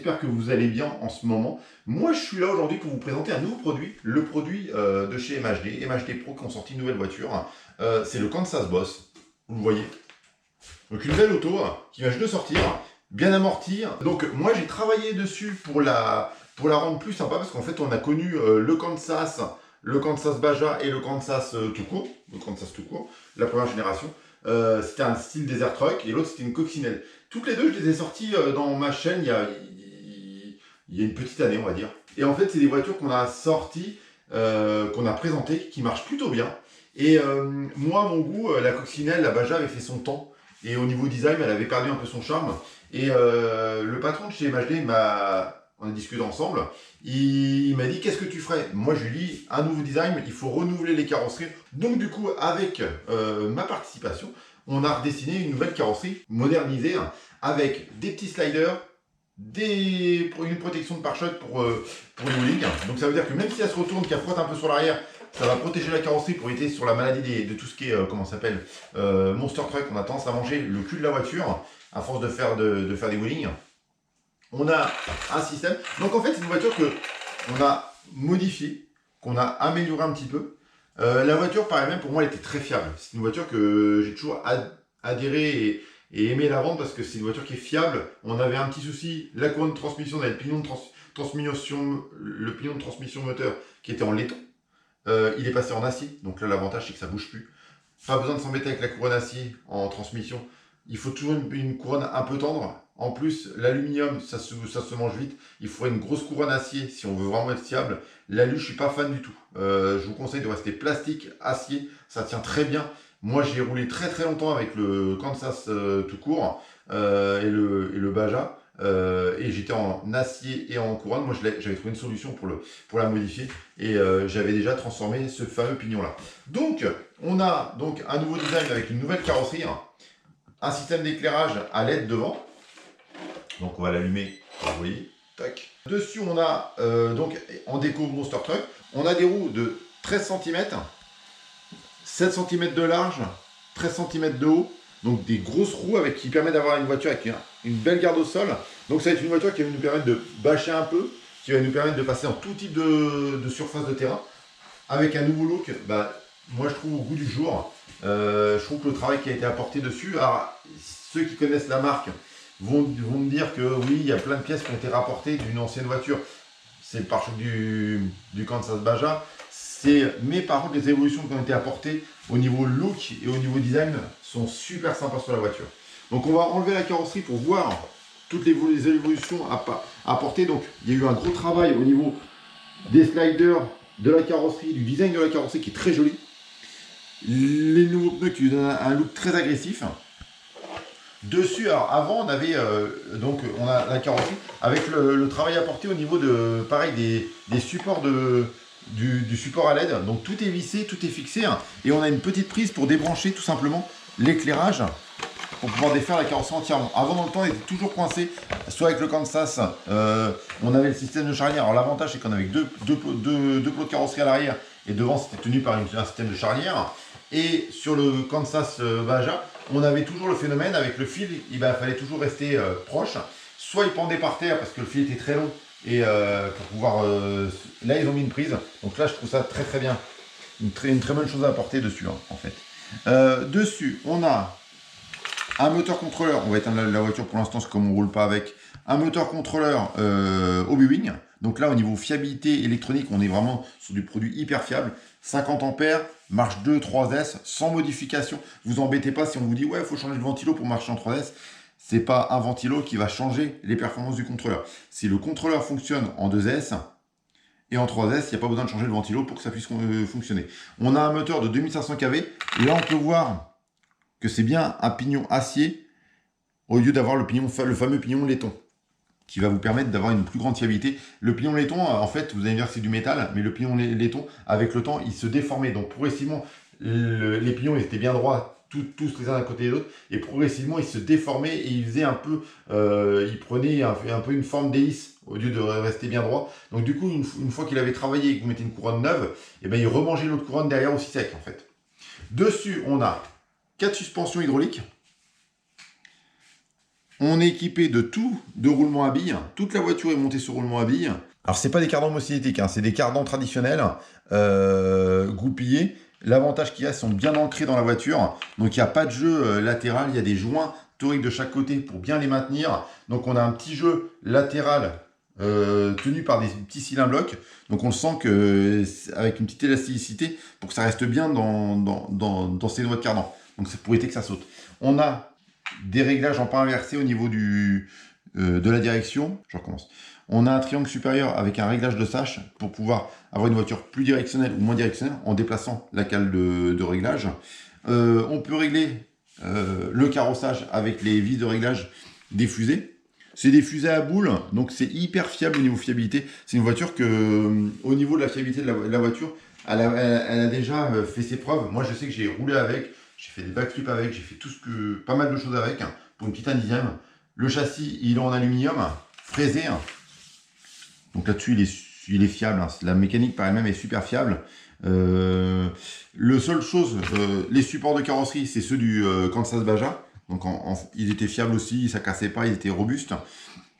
j'espère que vous allez bien en ce moment. Moi, je suis là aujourd'hui pour vous présenter un nouveau produit, le produit de chez MHD, MHD Pro qui ont sorti une nouvelle voiture. C'est le Kansas Boss, vous le voyez. Donc une belle auto qui vient juste de sortir, bien amortie. Donc moi, j'ai travaillé dessus pour la rendre plus sympa parce qu'en fait, on a connu le Kansas Baja et le Kansas tout court, la première génération. C'était un style Desert Truck et l'autre c'était une coccinelle. Toutes les deux, je les ai sorties dans ma chaîne il y a une petite année, on va dire. Et en fait, c'est des voitures qu'on a sorties, qu'on a présentées, qui marchent plutôt bien. Et moi, à mon goût, la coccinelle, la Baja avait fait son temps. Et au niveau design, elle avait perdu un peu son charme. Et le patron de chez MHD on a discuté ensemble. Il m'a dit, qu'est-ce que tu ferais? Moi, je lui ai dit, un nouveau design, il faut renouveler les carrosseries. Donc, du coup, avec ma participation, on a redessiné une nouvelle carrosserie modernisée avec des petits sliders, une protection de pare-choc pour les wheelings. Donc, ça veut dire que même si elle se retourne, qu'elle frotte un peu sur l'arrière, ça va protéger la carrosserie pour éviter sur la maladie de tout ce qui est, comment ça s'appelle, Monster Truck. On a tendance à manger le cul de la voiture à force de faire des wheelings. On a un système. Donc en fait, c'est une voiture qu'on a modifiée, qu'on a améliorée un petit peu. La voiture, par elle-même, pour moi, elle était très fiable. C'est une voiture que j'ai toujours adhéré et aimé la vendre parce que c'est une voiture qui est fiable. On avait un petit souci, la couronne de transmission, on avait le pignon de transmission moteur qui était en laiton. Il est passé en acier, donc là l'avantage c'est que ça ne bouge plus. Pas besoin de s'embêter avec la couronne acier en transmission. Il faut toujours une couronne un peu tendre. En plus, l'aluminium, ça se mange vite. Il faudrait une grosse couronne acier si on veut vraiment être fiable. L'alu, je ne suis pas fan du tout. Je vous conseille de rester plastique, acier. Ça tient très bien. Moi, j'ai roulé très très longtemps avec le Kansas tout court et le Baja. Et j'étais en acier et en couronne. Moi, j'avais trouvé une solution pour la modifier. Et j'avais déjà transformé ce fameux pignon-là. Donc, on a donc un nouveau design avec une nouvelle carrosserie. Un système d'éclairage à LED devant. Donc on va l'allumer, vous voyez, tac. Dessus on a, donc en déco Monster Truck, on a des roues de 13 cm, 7 cm de large, 13 cm de haut. Donc des grosses roues qui permettent d'avoir une voiture avec une belle garde au sol. Donc ça va être une voiture qui va nous permettre de bâcher un peu, qui va nous permettre de passer en tout type de surface de terrain. Avec un nouveau look, moi je trouve au goût du jour. Je trouve que le travail qui a été apporté dessus, alors ceux qui connaissent la marque vont me dire que oui, il y a plein de pièces qui ont été rapportées d'une ancienne voiture. C'est le pare-choc du Kansas Baja. Mais par contre, les évolutions qui ont été apportées au niveau look et au niveau design sont super sympas sur la voiture. Donc on va enlever la carrosserie pour voir toutes les évolutions apportées. Donc il y a eu un gros travail au niveau des sliders, de la carrosserie, du design de la carrosserie qui est très joli. Les nouveaux pneus qui donnent un look très agressif. Dessus, alors avant on avait on a la carrosserie avec le travail apporté au niveau de pareil des supports du support à LED. Donc tout est vissé, tout est fixé et on a une petite prise pour débrancher tout simplement l'éclairage pour pouvoir défaire la carrosserie entièrement. Avant dans le temps, on était toujours coincé, soit avec le Kansas, on avait le système de charnière. Alors l'avantage c'est qu'on avait deux plots de carrosserie à l'arrière et devant c'était tenu par un système de charnière. Et sur le Kansas Baja, on avait toujours le phénomène avec le fil, il fallait toujours rester proche. Soit il pendait par terre parce que le fil était très long et pour pouvoir... là ils ont mis une prise, donc là je trouve ça très très bien. Une très bonne chose à apporter dessus en fait. Dessus on a un moteur contrôleur, on va éteindre la voiture pour l'instant, comme on ne roule pas avec. Un moteur contrôleur Hobby-Wing. Donc là, au niveau fiabilité électronique, on est vraiment sur du produit hyper fiable. 50 ampères, marche 2, 3S, sans modification. Vous embêtez pas si on vous dit, ouais, il faut changer le ventilo pour marcher en 3S. Ce n'est pas un ventilo qui va changer les performances du contrôleur. Si le contrôleur fonctionne en 2S et en 3S, il n'y a pas besoin de changer le ventilo pour que ça puisse fonctionner. On a un moteur de 2500 kV. Et là, on peut voir que c'est bien un pignon acier au lieu d'avoir le fameux pignon laiton qui va vous permettre d'avoir une plus grande fiabilité. Le pignon laiton, en fait, vous allez me dire que c'est du métal, mais le pignon laiton, avec le temps, il se déformait. Donc progressivement, les pignons ils étaient bien droits, tous les uns à côté des autres, et progressivement, ils se déformaient et ils faisaient un peu, ils prenaient un peu une forme d'hélice au lieu de rester bien droit. Donc du coup, une fois qu'il avait travaillé et que vous mettez une couronne neuve, il remangeait l'autre couronne derrière aussi sec en fait. Dessus, on a 4 suspensions hydrauliques. On est équipé de tout de roulement à billes. Toute la voiture est montée sur roulement à billes. Alors, c'est pas des cardans homocinétiques, hein, c'est des cardans traditionnels, goupillés. L'avantage qu'il y a, ils sont bien ancrés dans la voiture. Donc, il n'y a pas de jeu latéral. Il y a des joints toriques de chaque côté pour bien les maintenir. Donc, on a un petit jeu latéral tenu par des petits cylindres blocs. Donc, on sent que avec une petite élasticité pour que ça reste bien dans ces noix de cardan. Donc, c'est pour éviter que ça saute. On a des réglages en pas inversé au niveau de la direction. Je recommence. On a un triangle supérieur avec un réglage de sachs pour pouvoir avoir une voiture plus directionnelle ou moins directionnelle en déplaçant la cale de réglage. On peut régler le carrossage avec les vis de réglage des fusées. C'est des fusées à boules, donc c'est hyper fiable au niveau fiabilité. C'est une voiture que, au niveau de la fiabilité de la voiture, elle a déjà fait ses preuves. Moi, je sais que j'ai roulé avec, j'ai fait des backflips avec, j'ai fait pas mal de choses avec, hein, pour une petite 1/10. Le châssis, il est en aluminium, fraisé. Donc là-dessus, il est fiable. Hein. La mécanique par elle-même est super fiable. Le seule chose, les supports de carrosserie, c'est ceux du Kansas Baja. Donc ils étaient fiables aussi, ça cassait pas, ils étaient robustes.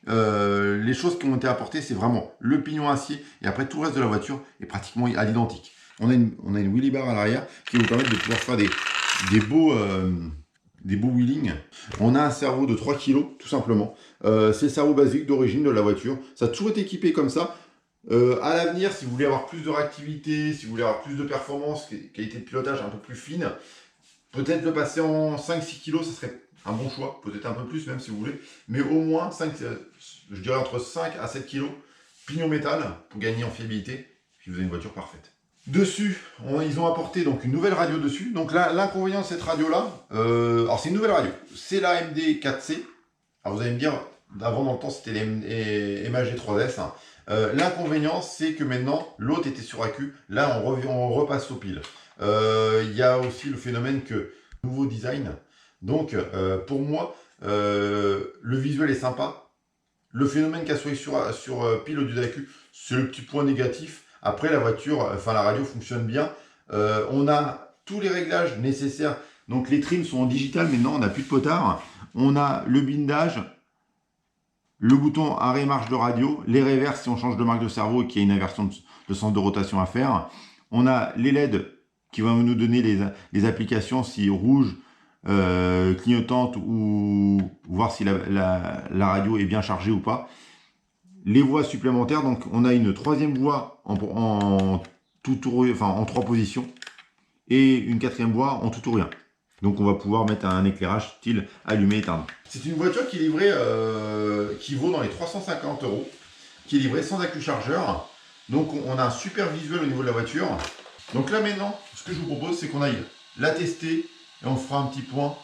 Les choses qui ont été apportées, c'est vraiment le pignon acier. Et après, tout le reste de la voiture est pratiquement à l'identique. On a une wheelie bar à l'arrière qui nous permet de pouvoir faire des beaux wheelings. On a un servo de 3 kg, tout simplement. C'est le servo basique d'origine de la voiture. Ça a toujours été équipé comme ça. À l'avenir, si vous voulez avoir plus de réactivité, si vous voulez avoir plus de performance, qualité de pilotage un peu plus fine, peut-être le passer en 5-6 kg, ce serait un bon choix. Peut-être un peu plus même si vous voulez. Mais au moins, je dirais entre 5 à 7 kg, pignon métal pour gagner en fiabilité. Puis vous avez une voiture parfaite. Dessus, ils ont apporté donc une nouvelle radio dessus. Donc là, l'inconvénient de cette radio-là, alors c'est une nouvelle radio. C'est la MD 4C. Alors vous allez me dire, avant dans le temps, c'était les MAG 3S. Hein. L'inconvénient, c'est que maintenant, l'autre était sur accu. Là, on repasse aux piles. Il y a aussi le phénomène que nouveau design. Donc, pour moi, le visuel est sympa. Le phénomène qu'elle soit sur pile au lieu d'accu, c'est le petit point négatif. Après, la radio fonctionne bien. On a tous les réglages nécessaires. Donc, les trims sont en digital. Maintenant, on n'a plus de potard. On a le blindage, le bouton arrêt-marche de radio, les reverses si on change de marque de servo et qu'il y a une inversion de sens de rotation à faire. On a les LED qui vont nous donner les applications si rouge, clignotante ou voir si la radio est bien chargée ou pas. Les voies supplémentaires, donc on a une troisième voie en 3 positions et une quatrième voie en tout ou rien. Donc on va pouvoir mettre un éclairage style allumé éteindre. C'est une voiture qui est livrée, qui vaut dans les 350 €, qui est livrée sans accu chargeur. Donc on a un super visuel au niveau de la voiture. Donc là maintenant, ce que je vous propose, c'est qu'on aille la tester et on fera un petit point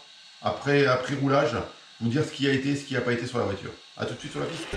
après roulage, vous dire ce qui a été, ce qui n'a pas été sur la voiture. A tout de suite sur la piste.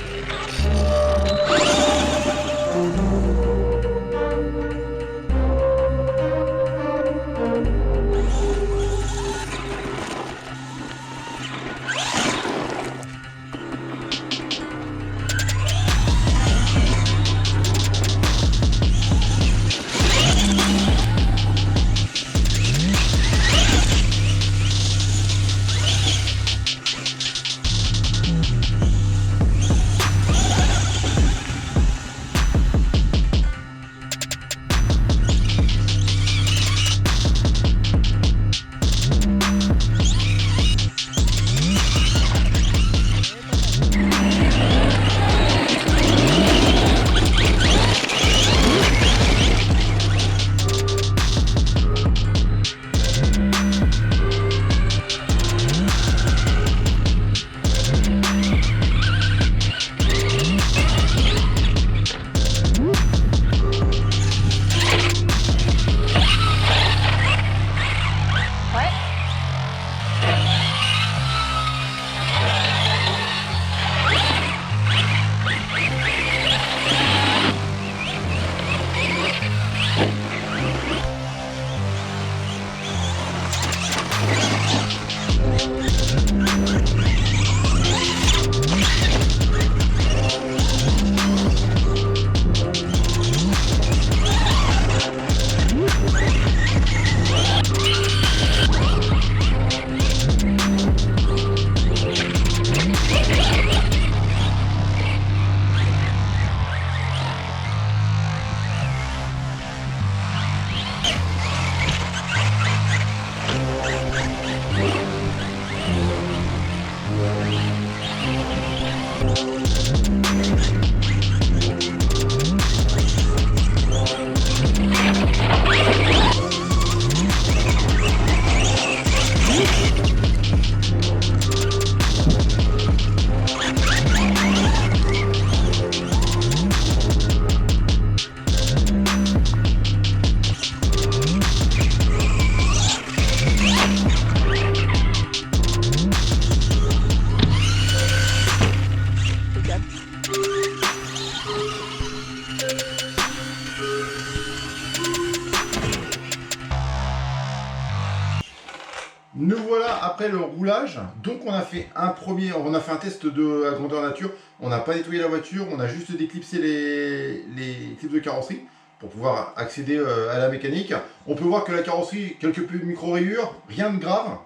Nous voilà après le roulage. Donc on a fait un test de la grandeur nature. On n'a pas nettoyé la voiture, on a juste déclipsé les clips de carrosserie pour pouvoir accéder à la mécanique. On peut voir que la carrosserie, quelques micro-rayures, rien de grave.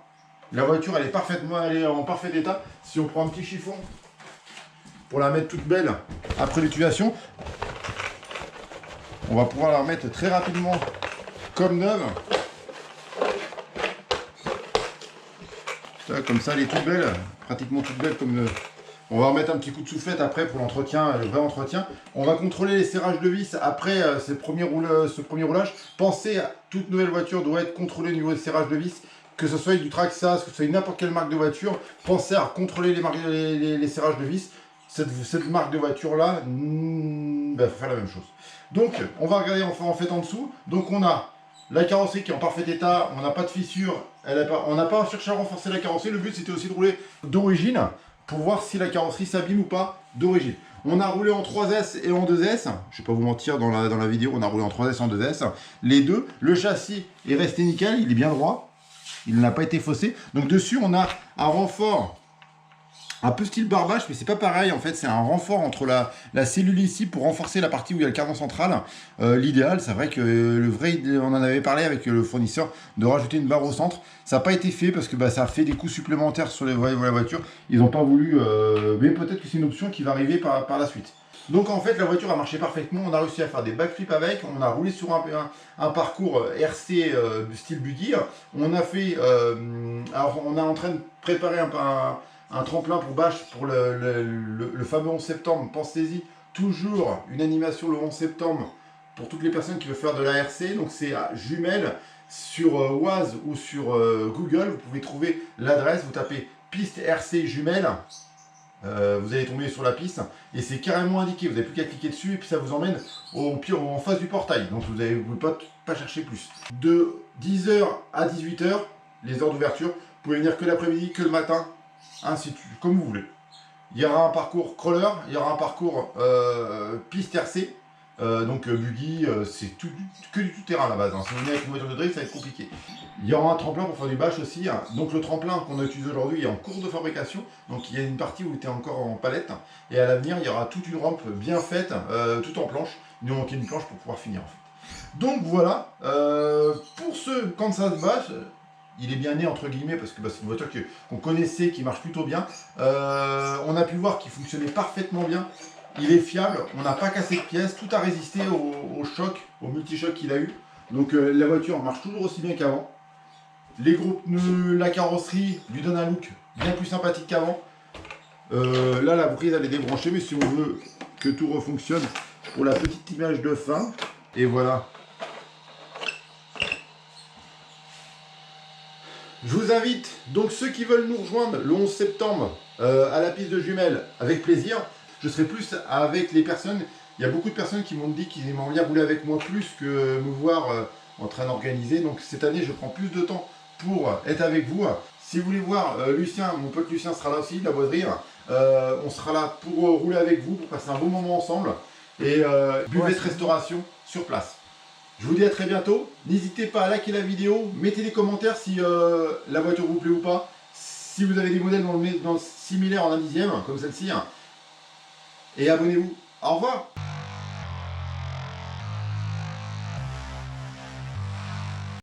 La voiture elle est en parfait état. Si on prend un petit chiffon pour la mettre toute belle après l'utilisation, on va pouvoir la remettre très rapidement comme neuve. Comme ça, elle est toute belle, pratiquement toute belle comme... On va remettre un petit coup de soufflette après pour l'entretien, le vrai entretien. On va contrôler les serrages de vis après ce premier roulage. Pensez, toute nouvelle voiture doit être contrôlée au niveau des serrages de vis, que ce soit du Traxxas, que ce soit n'importe quelle marque de voiture. Pensez à contrôler les serrages de vis. Cette marque de voiture là, va faire la même chose. Donc, on va regarder en fait en dessous. Donc, on a la carrosserie qui est en parfait état, on n'a pas de fissure, on n'a pas cherché à renforcer la carrosserie. Le but c'était aussi de rouler d'origine pour voir si la carrosserie s'abîme ou pas d'origine. On a roulé en 3S et en 2S, je vais pas vous mentir, dans la vidéo on a roulé en 3S et en 2S, les deux. Le châssis est resté nickel, il est bien droit, il n'a pas été faussé. Donc dessus on a un renfort un peu style Barbache, mais c'est pas pareil. En fait, c'est un renfort entre la cellule ici pour renforcer la partie où il y a le cardan central. L'idéal, c'est vrai que on en avait parlé avec le fournisseur de rajouter une barre au centre. Ça n'a pas été fait parce que ça fait des coûts supplémentaires sur la voiture. Ils n'ont pas voulu, mais peut-être que c'est une option qui va arriver par la suite. Donc en fait, la voiture a marché parfaitement. On a réussi à faire des backflips avec. On a roulé sur un parcours RC du style buggy. On a fait, alors on est en train de préparer un tremplin pour bâche pour le fameux 11 septembre. Pensez-y, toujours une animation le 11 septembre pour toutes les personnes qui veulent faire de la RC. Donc c'est à Jumelles sur Oise ou sur Google. Vous pouvez trouver l'adresse, vous tapez piste RC Jumelles. Vous allez tomber sur la piste et c'est carrément indiqué. Vous n'avez plus qu'à cliquer dessus et puis ça vous emmène au pire en face du portail. Donc vous ne pouvez pas chercher plus. De 10h à 18h, les heures d'ouverture, vous pouvez venir que l'après-midi, que le matin. Ainsi de suite, comme vous voulez. Il y aura un parcours crawler, il y aura un parcours piste RC, donc buggy, c'est que du tout-terrain à la base. Hein. Si vous venez avec une voiture de drift, ça va être compliqué. Il y aura un tremplin pour faire du bâche aussi. Hein. Donc le tremplin qu'on a utilisé aujourd'hui est en cours de fabrication. Donc il y a une partie où il était encore en palette. Et à l'avenir, il y aura toute une rampe bien faite, tout en planche. Il nous manquait une planche pour pouvoir finir en fait. Donc voilà, pour ce Kansas Bash, il est bien né entre guillemets parce que c'est une voiture qu'on connaissait, qui marche plutôt bien. On a pu voir qu'il fonctionnait parfaitement bien. Il est fiable, on n'a pas cassé de pièces, tout a résisté au choc, au multi-choc qu'il a eu. Donc la voiture marche toujours aussi bien qu'avant. Les gros pneus, la carrosserie lui donne un look bien plus sympathique qu'avant. Là la prise elle est débranchée, mais si on veut que tout refonctionne, pour la petite image de fin, et voilà. Je vous invite, donc ceux qui veulent nous rejoindre le 11 septembre à la piste de Jumelles, avec plaisir. Je serai plus avec les personnes. Il y a beaucoup de personnes qui m'ont dit qu'ils aimeraient bien rouler avec moi plus que me voir en train d'organiser. Donc cette année, je prends plus de temps pour être avec vous. Si vous voulez voir Lucien, mon pote Lucien sera là aussi, de la boiserie. On sera là pour rouler avec vous, pour passer un bon moment ensemble. Et buvette restauration sur place. Je vous dis à très bientôt. N'hésitez pas à liker la vidéo. Mettez des commentaires si la voiture vous plaît ou pas. Si vous avez des modèles dans le similaire en 1/10, comme celle-ci. Et abonnez-vous. Au revoir.